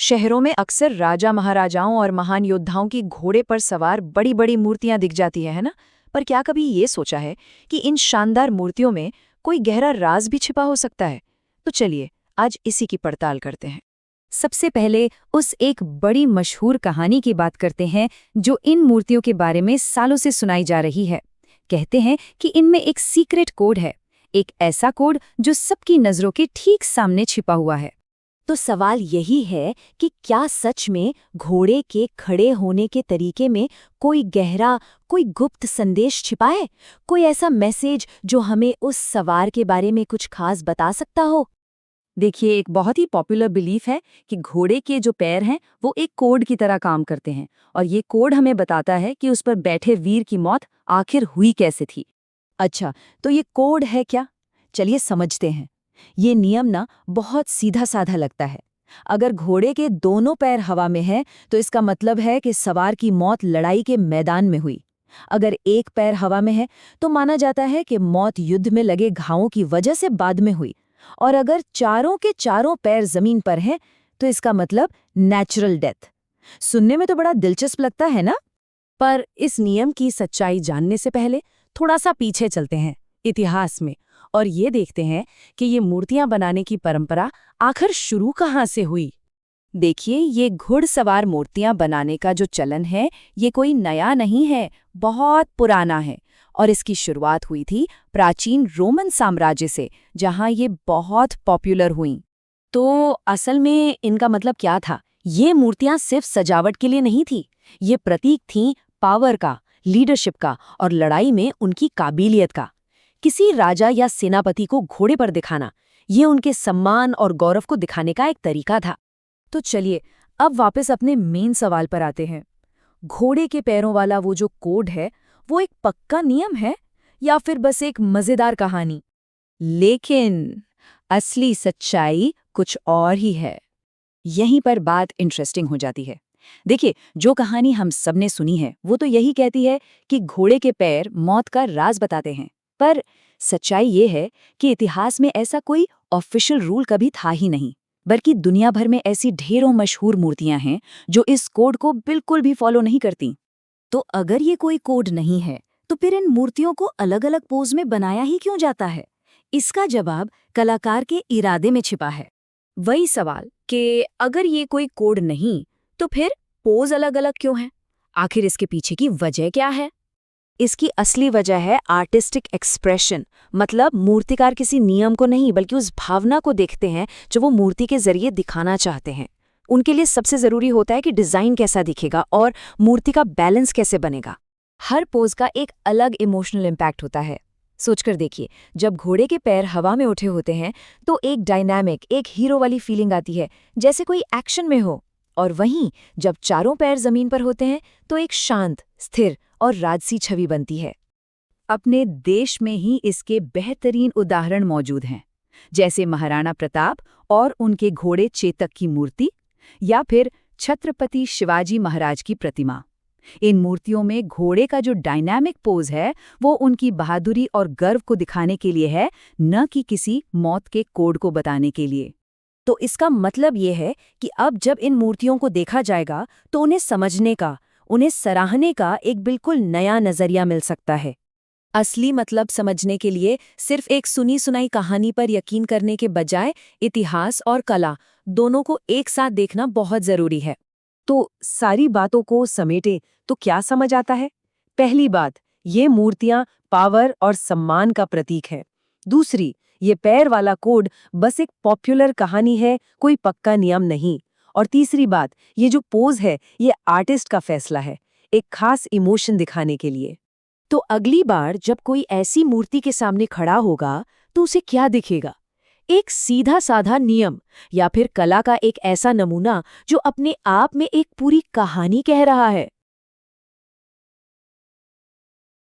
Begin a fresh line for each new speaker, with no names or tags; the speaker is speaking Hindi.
शहरों में अक्सर राजा महाराजाओं और महान योद्धाओं की घोड़े पर सवार बड़ी बड़ी मूर्तियां दिख जाती है ना? पर क्या कभी ये सोचा है कि इन शानदार मूर्तियों में कोई गहरा राज भी छिपा हो सकता है? तो चलिए आज इसी की पड़ताल करते हैं।
सबसे पहले उस एक बड़ी मशहूर कहानी की बात करते हैं जो इन मूर्तियों के बारे में सालों से सुनाई जा रही है। कहते हैं कि इनमें एक सीक्रेट कोड है, एक ऐसा कोड जो सबकी नजरों के ठीक सामने छिपा हुआ है।
तो सवाल यही है कि क्या सच में घोड़े के खड़े होने के तरीके में कोई गहरा, कोई गुप्त संदेश छिपा है? कोई ऐसा मैसेज जो हमें उस सवार के बारे में कुछ खास बता सकता हो?
देखिए, एक बहुत ही पॉपुलर बिलीफ है कि घोड़े के जो पैर हैं वो एक कोड की तरह काम करते हैं और ये कोड हमें बताता है कि उस पर बैठे वीर की मौत आखिर हुई कैसे थी।
अच्छा, तो ये कोड है क्या? चलिए समझते हैं। ये नियम ना बहुत सीधा साधा लगता है। अगर घोड़े के दोनों पैर हवा में हैं, तो इसका मतलब है कि सवार की मौत लड़ाई के मैदान में हुई। अगर एक पैर हवा में है, तो माना जाता है कि मौत युद्ध में लगे घावों की वजह से बाद में हुई। और अगर चारों के चारों पैर जमीन पर हैं, तो इसका मतलब नेचुरल डेथ। सुनने में तो बड़ा दिलचस्प लगता है ना?
पर इस नियम की सच्चाई जानने से पहले थोड़ा सा पीछे चलते हैं इतिहास में और ये देखते हैं कि ये मूर्तियां बनाने की परंपरा आखिर शुरू कहाँ से हुई।
देखिए, ये घुड़सवार मूर्तियां बनाने का जो चलन है, ये कोई नया नहीं है, बहुत पुराना है। और इसकी शुरुआत हुई थी प्राचीन रोमन साम्राज्य से, जहां ये बहुत पॉपुलर हुई।
तो असल में इनका मतलब क्या था? ये मूर्तियां सिर्फ सजावट के लिए नहीं थी, ये प्रतीक थीं पावर का, लीडरशिप का और लड़ाई में उनकी काबिलियत का। किसी राजा या सेनापति को घोड़े पर दिखाना, ये उनके सम्मान और गौरव को दिखाने का एक तरीका था।
तो चलिए अब वापस अपने मेन सवाल पर आते हैं। घोड़े के पैरों वाला वो जो कोड है, वो एक पक्का नियम है या फिर बस एक मजेदार कहानी?
लेकिन असली सच्चाई कुछ और ही है। यहीं पर बात इंटरेस्टिंग हो जाती है। देखिए, जो कहानी हम सबने सुनी है वो तो यही कहती है कि घोड़े के पैर मौत का राज बताते हैं। पर सच्चाई ये है कि इतिहास में ऐसा कोई ऑफिशियल रूल कभी था ही नहीं, बल्कि दुनिया भर में ऐसी ढेरों मशहूर मूर्तियां हैं जो इस कोड को बिल्कुल भी फॉलो नहीं करती।
तो अगर ये कोई कोड नहीं है, तो फिर इन मूर्तियों को अलग अलग पोज में बनाया ही क्यों जाता है? इसका जवाब कलाकार के इरादे में छिपा है।
वही सवाल कि अगर ये कोई कोड नहीं, तो फिर पोज अलग अलग क्यों है? आखिर इसके पीछे की वजह क्या है?
इसकी असली वजह है आर्टिस्टिक एक्सप्रेशन। मतलब मूर्तिकार किसी नियम को नहीं, बल्कि उस भावना को देखते हैं जो वो मूर्ति के जरिए दिखाना चाहते हैं। उनके लिए सबसे जरूरी होता है कि डिजाइन कैसा दिखेगा और मूर्ति का बैलेंस कैसे बनेगा। हर पोज का एक अलग इमोशनल इम्पैक्ट होता है। सोचकर देखिए, जब घोड़े के पैर हवा में उठे होते हैं तो एक डायनामिक, एक हीरो वाली फीलिंग आती है, जैसे कोई एक्शन में हो। और वहीं जब चारों पैर जमीन पर होते हैं तो एक शांत, स्थिर और राजसी छवि बनती है।
अपने देश में ही इसके बेहतरीन उदाहरण मौजूद हैं, जैसे महाराणा प्रताप और उनके घोड़े चेतक की मूर्ति, या फिर छत्रपति शिवाजी महाराज की प्रतिमा। इन मूर्तियों में घोड़े का जो डायनामिक पोज है वो उनकी बहादुरी और गर्व को दिखाने के लिए है, न कि किसी मौत के कोड को बताने के लिए।
तो इसका मतलब ये है कि अब जब इन मूर्तियों को देखा जाएगा तो उन्हें समझने का, उन्हें सराहने का एक बिल्कुल नया नजरिया मिल सकता है। असली मतलब समझने के लिए सिर्फ एक सुनी सुनाई कहानी पर यकीन करने के बजाय इतिहास और कला दोनों को एक साथ देखना बहुत जरूरी है।
तो सारी बातों को समेटे तो क्या समझ आता है? पहली बात, ये मूर्तियां पावर और सम्मान का प्रतीक है। दूसरी, ये पैर वाला कोड बस एक पॉपुलर कहानी है, कोई पक्का नियम नहीं। और तीसरी बात, ये जो पोज है ये आर्टिस्ट का फैसला है, एक खास इमोशन दिखाने के लिए।
तो अगली बार जब कोई ऐसी मूर्ति के सामने खड़ा होगा तो उसे क्या दिखेगा? एक सीधा साधा नियम या फिर कला का एक ऐसा नमूना जो अपने आप में एक पूरी कहानी कह रहा है?